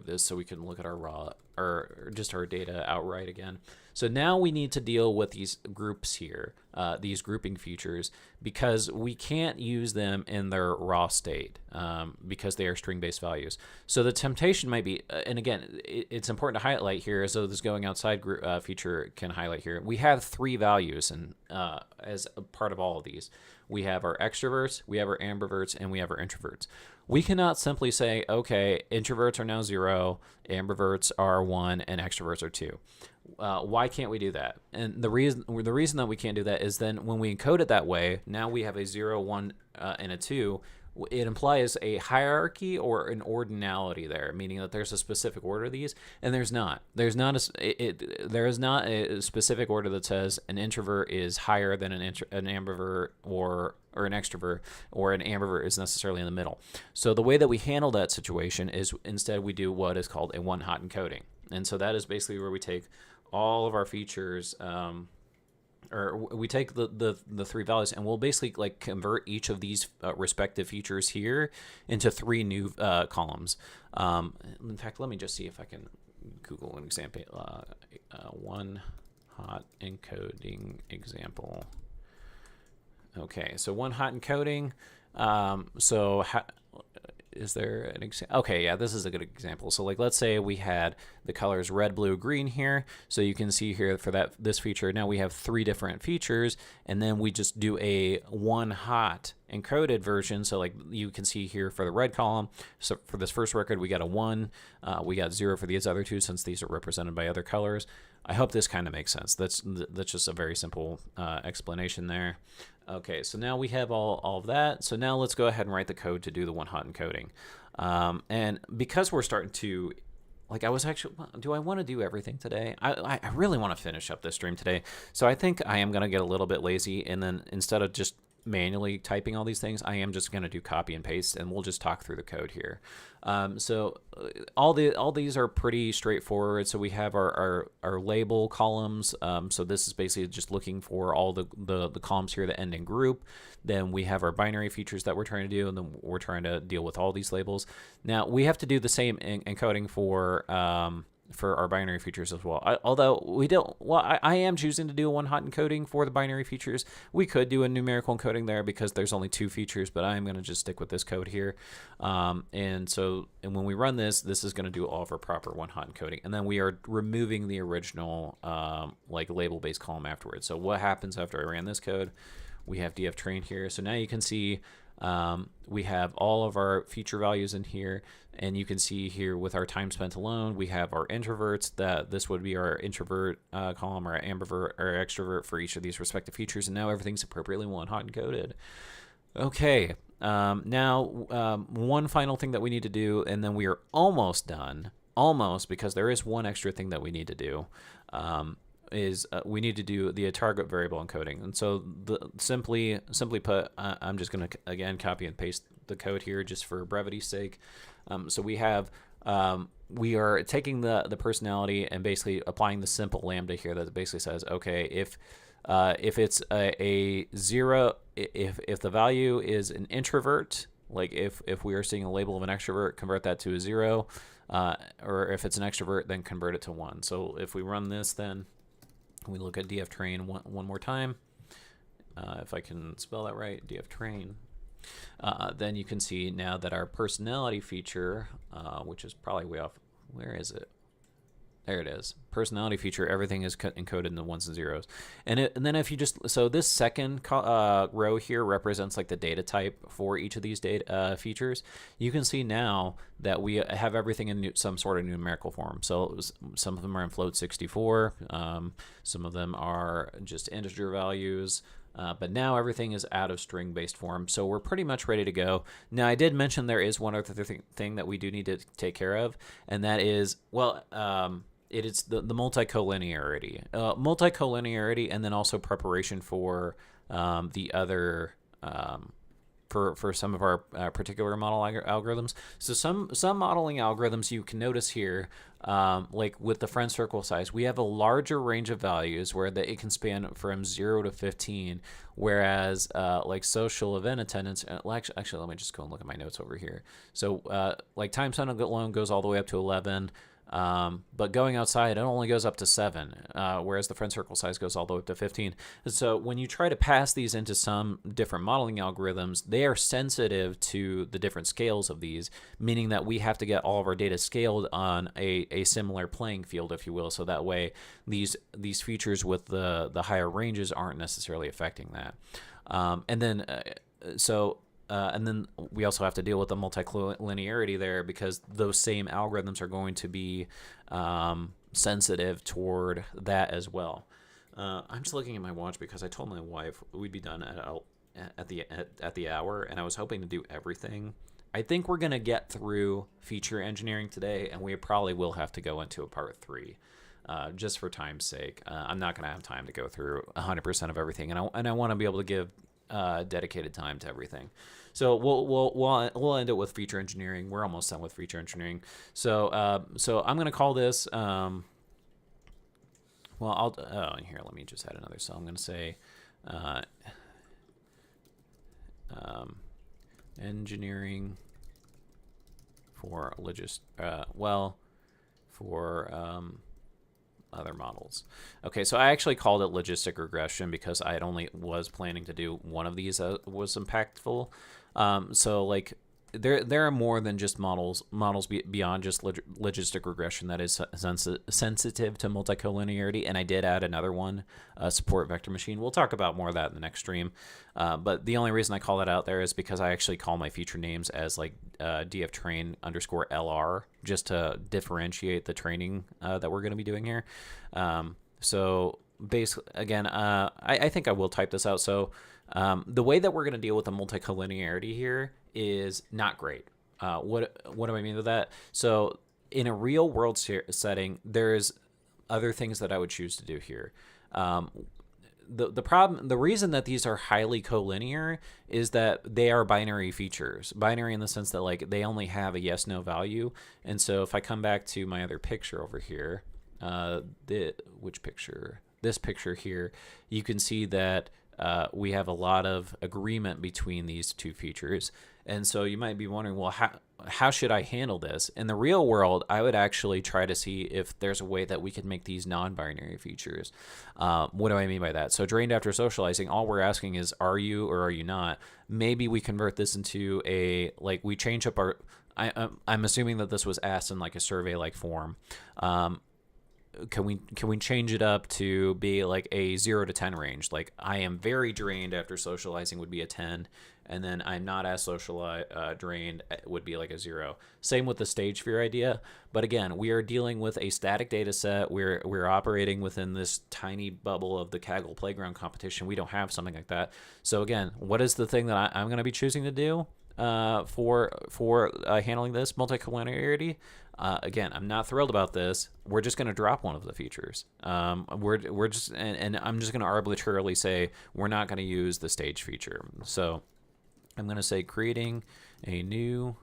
this so we can look at our raw, or just our data outright again. So now we need to deal with these groups here, these grouping features, because we can't use them in their raw state because they are string-based values. So the temptation might be, and again, it's important to highlight here, so this going outside group, feature can highlight here. We have 3 values, and as a part of all of these. We have our extroverts, we have our ambiverts, and we have our introverts. We cannot simply say, okay, introverts are now 0, ambiverts are 1, and extroverts are 2. Why can't we do that? And the reason that we can't do that is then when we encode it that way, now we have a 0, 1, and a 2. It implies a hierarchy or an ordinality there, meaning that there's a specific order of these, and there's not. There is not a specific order that says an introvert is higher than an ambivert or an extrovert, or an ambivert is necessarily in the middle. So the way that we handle that situation is instead we do what is called a one-hot encoding. And so that is basically where we take all of our features, or we take the 3 values, and we'll basically like convert each of these respective features here into 3 new columns. In fact, let me just see if I can Google an example. One hot encoding example. Okay, so one hot encoding. Is there an example? Okay, yeah, this is a good example. So like, let's say we had the colors red, blue, green here. So you can see here for this feature, now we have 3 different features, and then we just do a one hot encoded version. So like you can see here for the red column, so for this first record, we got a 1, we got 0 for these other 2 since these are represented by other colors. I hope this kind of makes sense. That's just a very simple explanation there. Okay, so now we have all of that. So now let's go ahead and write the code to do the one-hot encoding. And because we're starting to, like, do I want to do everything today? I really want to finish up this stream today. So I think I am going to get a little bit lazy, and then instead of just manually typing all these things. I am just going to do copy and paste, and we'll just talk through the code here. So all these are pretty straightforward. So we have our label columns. So this is basically just looking for all the columns here that end in group. Then we have our binary features that we're trying to do, and then we're trying to deal with all these labels. Now we have to do the same encoding for our binary features as well. Although we don't, well, I am choosing to do a one-hot encoding for the binary features. We could do a numerical encoding there because there's only 2 features, but I'm going to just stick with this code here. And when we run this is going to do all of our proper one-hot encoding. And then we are removing the original like label-based column afterwards. So what happens after I ran this code? We have df train here. So now you can see we have all of our feature values in here, and you can see here with our time spent alone, we have our introverts. That this would be our introvert column, or our ambivert or extrovert for each of these respective features, and now everything's appropriately one-hot encoded. Okay, now one final thing that we need to do, and then we are almost done. Almost, because there is one extra thing that we need to do. Is we need to do the target variable encoding. And so simply put, I'm just going to again copy and paste the code here just for brevity's sake. So we have we are taking the personality and basically applying the simple lambda here that basically says, okay, if it's a 0, if the value is an introvert, like if we are seeing a label of an extrovert, convert that to a 0, or if it's an extrovert, then convert it to 1. So if we run this, then we look at df train one more time. If I can spell that right, df train. Then you can see now that our personality feature, which is probably way off. Where is it? There it is. Personality feature, everything is encoded in the 1s and 0s. And then if you so this second row here represents like the data type for each of these data features. You can see now that we have everything in some sort of numerical form. So some of them are in float 64. Some of them are just integer values. But now everything is out of string-based form, so we're pretty much ready to go. Now, I did mention there is one other thing that we do need to take care of, and that is, well, it is the multicollinearity. Multicollinearity, and then also preparation for the other for some of our particular model algorithms. So some modeling algorithms you can notice here, like with the friend circle size, we have a larger range of values where it can span from 0 to 15, whereas like social event attendance, actually let me just go and look at my notes over here. So like time spent alone goes all the way up to 11. But going outside, it only goes up to 7, whereas the friend circle size goes all the way up to 15. So when you try to pass these into some different modeling algorithms, they are sensitive to the different scales of these, meaning that we have to get all of our data scaled on a similar playing field, if you will, so that way these features with the higher ranges aren't necessarily affecting that. And then we also have to deal with the multicollinearity there, because those same algorithms are going to be sensitive toward that as well. I'm just looking at my watch because I told my wife we'd be done at the hour, and I was hoping to do everything. I think we're going to get through feature engineering today, and we probably will have to go into a part 3. Just for time's sake. I'm not going to have time to go through 100% of everything, and I want to be able to give dedicated time to everything. So we'll end it with feature engineering. We're almost done with feature engineering. So I'm going to call this. Here, let me just add another. So I'm going to say engineering for other models. Okay, so I actually called it logistic regression because I only was planning to do one of these was impactful. So like there are more than just models beyond just logistic regression that is sensitive to multicollinearity, and I did add another one, support vector machine. We'll talk about more of that in the next stream, but the only reason I call that out there is because I actually call my feature names as like dftrain_lr, just to differentiate the training that we're going to be doing here. So basically, again, I think I will type this out. So the way that we're going to deal with the multicollinearity here is not great. What do I mean with that? So in a real world setting, there's other things that I would choose to do here. the reason that these are highly collinear is that they are binary features. Binary in the sense that like they only have a yes no value. And so if I come back to my other picture over here, which picture? This picture here, you can see that we have a lot of agreement between these two features. And so you might be wondering, well, how should I handle this? In the real world, I would actually try to see if there's a way that we could make these non-binary features. What do I mean by that? So drained after socializing, all we're asking is, are you or are you not? Maybe we convert this into we change up our, I'm assuming that this was asked in like a survey-like form. Can we change it up to be like a 0 to 10 range? Like I am very drained after socializing would be a 10, and then I'm not as drained would be like a 0. Same with the stage sphere idea, but again, we are dealing with a static data set. We're operating within this tiny bubble of the Kaggle playground competition. We don't have something like that. So again, what is the thing that I'm going to be choosing to do for handling this multicollinearity? Again, I'm not thrilled about this. We're just going to drop one of the features. We're just and I'm just going to arbitrarily say we're not going to use the stage feature. So I'm going to say creating a new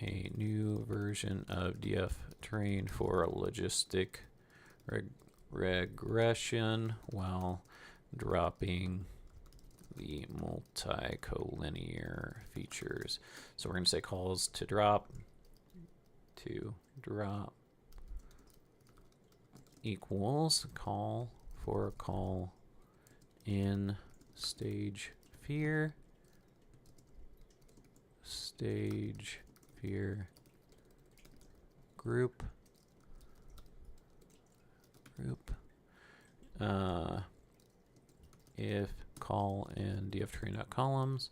version of DF train for logistic regression while dropping the multicollinear features. So we're going to say calls to drop equals call in stage sphere group if call in dftrain.columns,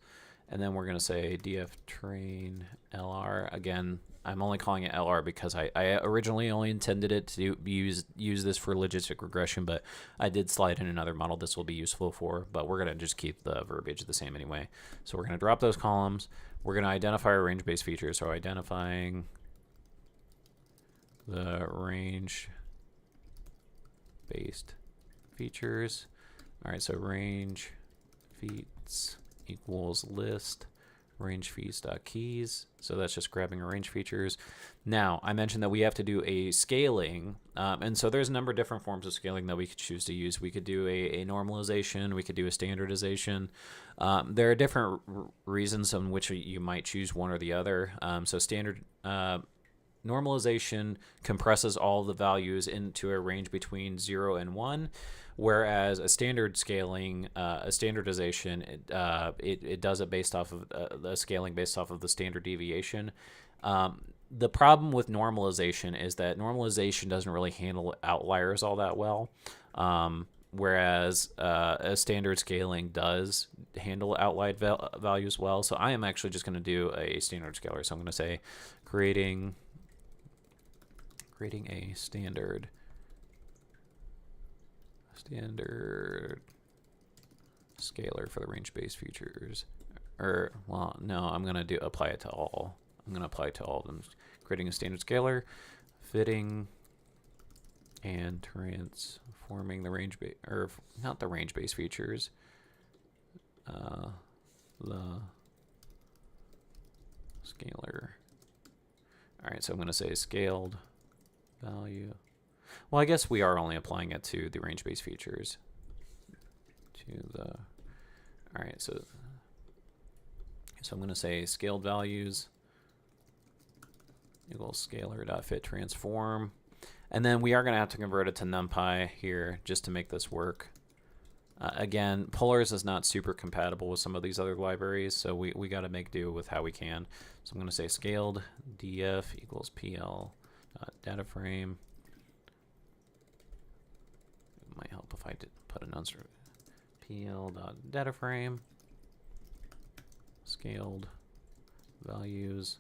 and then we're going to say dftrain lr. Again, I'm only calling it LR because I originally only intended it to use this for logistic regression, but I did slide in another model this will be useful for, but we're going to just keep the verbiage the same anyway. So we're going to drop those columns. We're going to identify our range-based features. So identifying the range-based features. All right, so range feats equals list range feats.keys. So that's just grabbing our range features. Now, I mentioned that we have to do a scaling. And so there's a number of different forms of scaling that we could choose to use. We could do a normalization. We could do a standardization. There are different reasons in which you might choose one or the other. So standard normalization compresses all the values into a range between 0 and 1. Whereas a standard scaling, a standardization, it does it based off of the scaling based off of the standard deviation. The problem with normalization is that normalization doesn't really handle outliers all that well, whereas a standard scaling does handle outlier values well. So I am actually just going to do a standard scaler. So I'm going to say creating a standard scalar for the range-based features. Or, well, no, I'm going to apply it to all. I'm going to apply it to all of them. Creating a standard scalar, fitting and transforming the range-based, or not the range-based features, the scalar. All right, so I'm going to say scaled value. Well, I guess we are only applying it to the range-based features. All right, so I'm going to say scaled values equals scalar.fit transform. And then we are going to have to convert it to NumPy here just to make this work. Again, Polars is not super compatible with some of these other libraries, so we got to make do with how we can. So I'm going to say scaled df equals pl data frame. It might help if I did put an unsert pl.data frame scaled values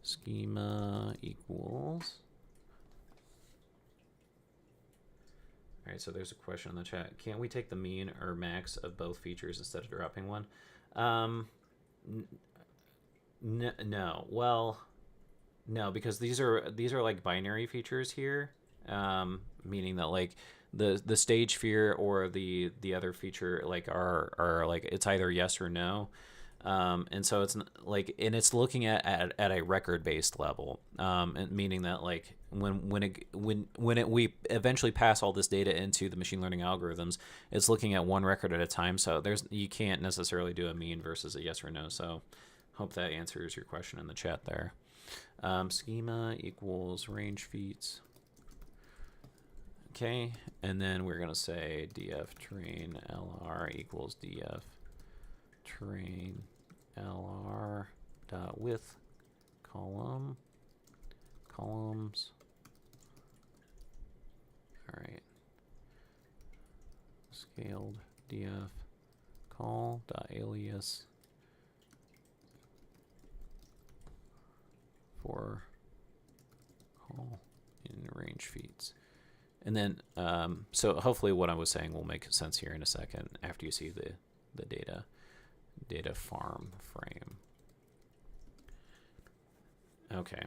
schema equals. All right, so there's a question in the chat. Can't we take the mean or max of both features instead of dropping one? No. Well, no, because these are like binary features here, meaning that like the stage fear or the other feature like are like it's either yes or no. And so it's like, and it's looking at a record based level, and meaning that like we eventually pass all this data into the machine learning algorithms, it's looking at one record at a time. So you can't necessarily do a mean versus a yes or no. So hope that answers your question in the chat there. Schema equals range feats. Okay, and then we're gonna say df train lr equals df train lr dot width columns. All right. Scaled df call dot alias for call in range feeds. And then, so hopefully what I was saying will make sense here in a second after you see the data farm frame. Okay.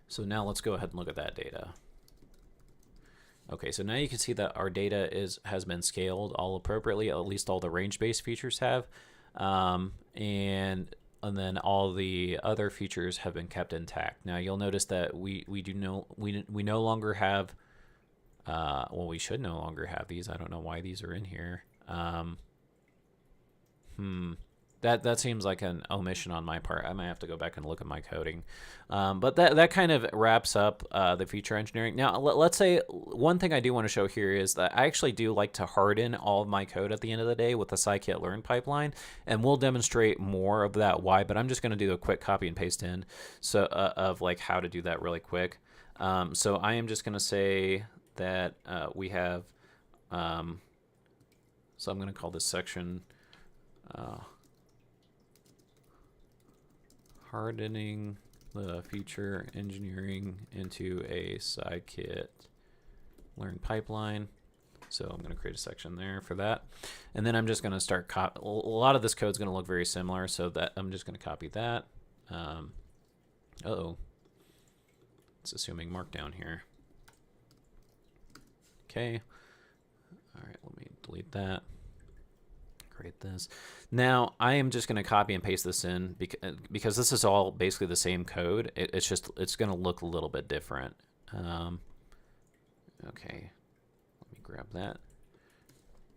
So now let's go ahead and look at that data. Okay, so now you can see that our data has been scaled all appropriately, at least all the range-based features have, and then all the other features have been kept intact. Now you'll notice that we no longer have, well, we should no longer have these. I don't know why these are in here. That seems like an omission on my part. I might have to go back and look at my coding. But that kind of wraps up the feature engineering. Now, let's say one thing I do want to show here is that I actually do like to harden all of my code at the end of the day with the scikit-learn pipeline, and we'll demonstrate more of that why, but I'm just going to do a quick copy and paste in of like how to do that really quick. So I am just going to say that we have, so I'm going to call this section hardening the feature engineering into a scikit-learn pipeline. So I'm going to create a section there for that. And then I'm just going to start a lot of this code is going to look very similar, so that I'm just going to copy that. Uh-oh. It's assuming markdown here. Okay. All right, let me delete that. Create this. Now I am just going to copy and paste this in because this is all basically the same code. It's going to look a little bit different. Okay, let me grab that.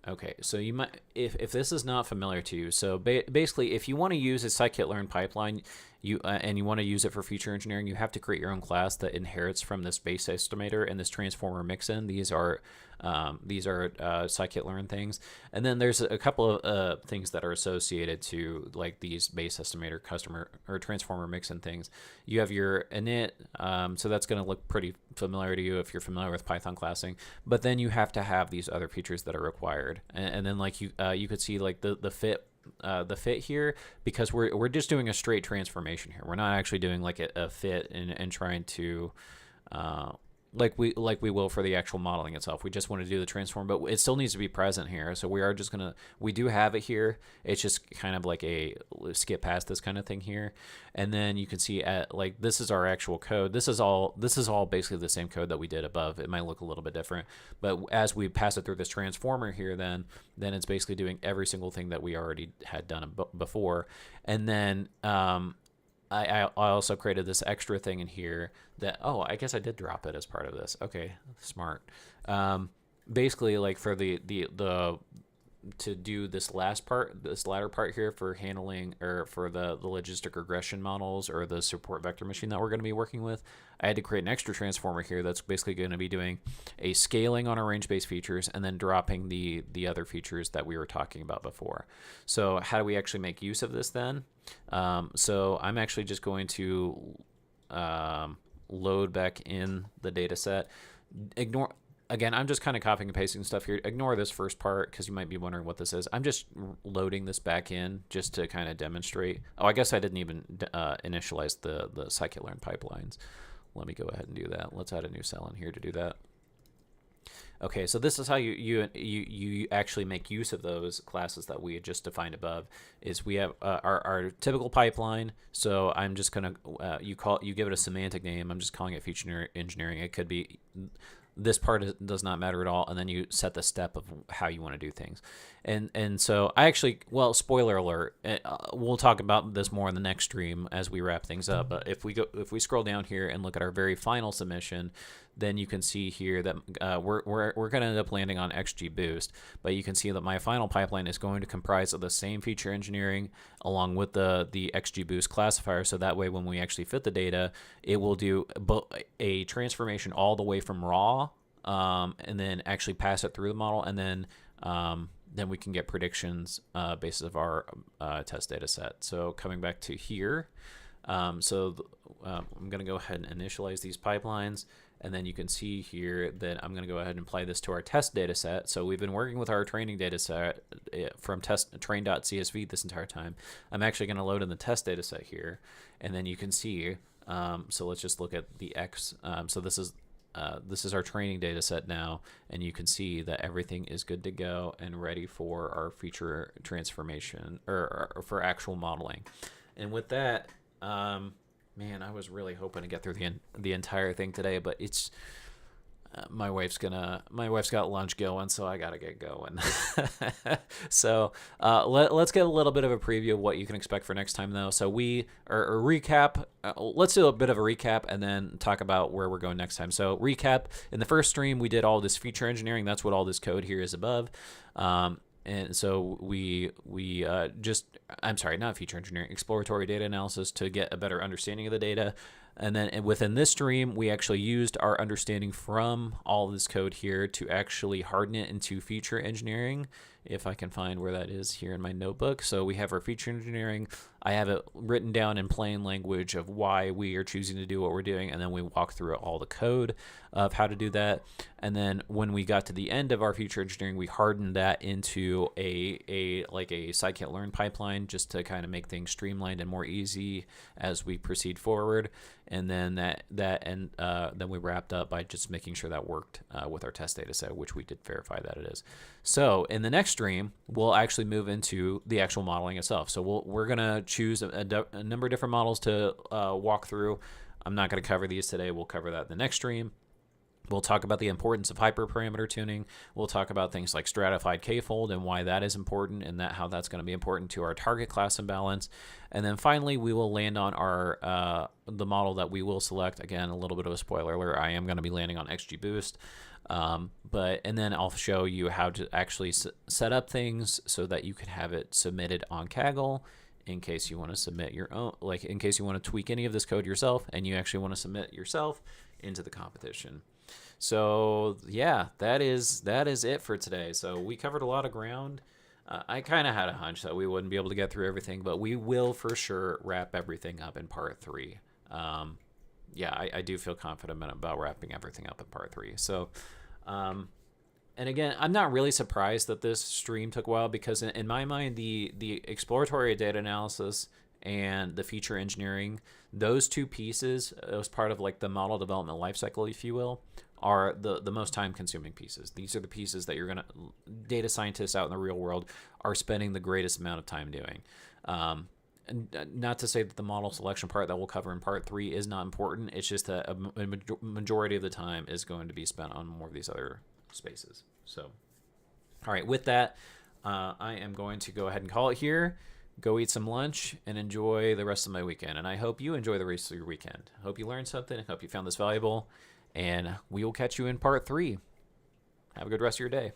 Okay, so you might, if this is not familiar to you, so basically if you want to use a scikit-learn pipeline, and you want to use it for feature engineering, you have to create your own class that inherits from this base estimator and this transformer mixin. These are scikit-learn things, and then there's a couple of things that are associated to like these base estimator customer or transformer mixin things. You have your init, so that's going to look pretty familiar to you if you're familiar with Python classing. But then you have to have these other features that are required, and then like you could see like the fit. The fit here, because we're just doing a straight transformation here. We're not actually doing like a fit and trying to like we will for the actual modeling itself. We just want to do the transform, but it still needs to be present here. So we do have it here. It's just kind of like a skip past this kind of thing here. And then you can see like this is our actual code. This is all basically the same code that we did above. It might look a little bit different, but as we pass it through this transformer here, then it's basically doing every single thing that we already had done before. And then I also created this extra thing in here that, oh, I guess I did drop it as part of this. Okay, smart. Basically, like for the to do this latter part here for handling or for the logistic regression models or the support vector machine that we're going to be working with, I had to create an extra transformer here that's basically going to be doing a scaling on our range-based features and then dropping the other features that we were talking about before. So how do we actually make use of this then? So I'm actually just going to load back in the data set. Again, I'm just kind of copying and pasting stuff here. Ignore this first part because you might be wondering what this is. I'm just loading this back in just to kind of demonstrate. Oh, I guess I didn't even initialize the scikit-learn pipelines. Let me go ahead and do that. Let's add a new cell in here to do that. Okay, so this is how you actually make use of those classes that we had just defined above. Is we have our typical pipeline. So I'm just gonna you give it a semantic name. I'm just calling it feature engineering. It could be this part does not matter at all, and then you set the step of how you want to do things. And so I actually, well, spoiler alert, we'll talk about this more in the next stream as we wrap things up. But if we scroll down here and look at our very final submission, then you can see here that we're going to end up landing on XGBoost. But you can see that my final pipeline is going to comprise of the same feature engineering along with the XGBoost classifier. So that way, when we actually fit the data, it will do a transformation all the way from raw, and then actually pass it through the model, and then we can get predictions based of our test data set. So coming back to here, I'm going to go ahead and initialize these pipelines, and then you can see here that I'm going to go ahead and apply this to our test data set. So we've been working with our training data set from train.csv this entire time. I'm actually going to load in the test data set here, and then you can see, so let's just look at the X. So this is our training data set now, and you can see that everything is good to go and ready for our feature transformation or for actual modeling. And with that, man, I was really hoping to get through the entire thing today, but it's my wife's got lunch going, so I gotta get going. So let's get a little bit of a preview of what you can expect for next time, though. So recap. Let's do a bit of a recap and then talk about where we're going next time. So recap: in the first stream, we did all this feature engineering. That's what all this code here is above. And so not feature engineering, exploratory data analysis to get a better understanding of the data. And then within this stream, we actually used our understanding from all of this code here to actually harden it into feature engineering, if I can find where that is here in my notebook. So we have our feature engineering. I have it written down in plain language of why we are choosing to do what we're doing, and then we walk through all the code of how to do that. And then when we got to the end of our feature engineering, we hardened that into a scikit-learn pipeline just to kind of make things streamlined and more easy as we proceed forward. And then then we wrapped up by just making sure that worked with our test data set, which we did verify that it is. So in the next stream, we'll actually move into the actual modeling itself. So we're gonna choose a number of different models to walk through. I'm not going to cover these today. We'll cover that in the next stream. We'll talk about the importance of hyperparameter tuning. We'll talk about things like stratified k-fold and why that is important, and how that's going to be important to our target class imbalance. And then finally, we will land on our the model that we will select. Again, a little bit of a spoiler alert. I am going to be landing on XGBoost. And then I'll show you how to actually set up things so that you can have it submitted on Kaggle, in case you want to submit your own, in case you want to tweak any of this code yourself and you actually want to submit yourself into the competition. So yeah, that is it for today. So we covered a lot of ground. I kind of had a hunch that we wouldn't be able to get through everything, but we will for sure wrap everything up in part 3. I do feel confident about wrapping everything up in part 3. So, and again, I'm not really surprised that this stream took a while, because in my mind, the exploratory data analysis and the feature engineering, those two pieces as part of the model development lifecycle, if you will, are the most time-consuming pieces. These are the pieces that data scientists out in the real world are spending the greatest amount of time doing. And not to say that the model selection part that we'll cover in part 3 is not important. It's just that a majority of the time is going to be spent on more of these other spaces. So, all right, with that, I am going to go ahead and call it here. Go eat some lunch and enjoy the rest of my weekend. And I hope you enjoy the rest of your weekend. I hope you learned something. I hope you found this valuable. And we will catch you in part 3. Have a good rest of your day.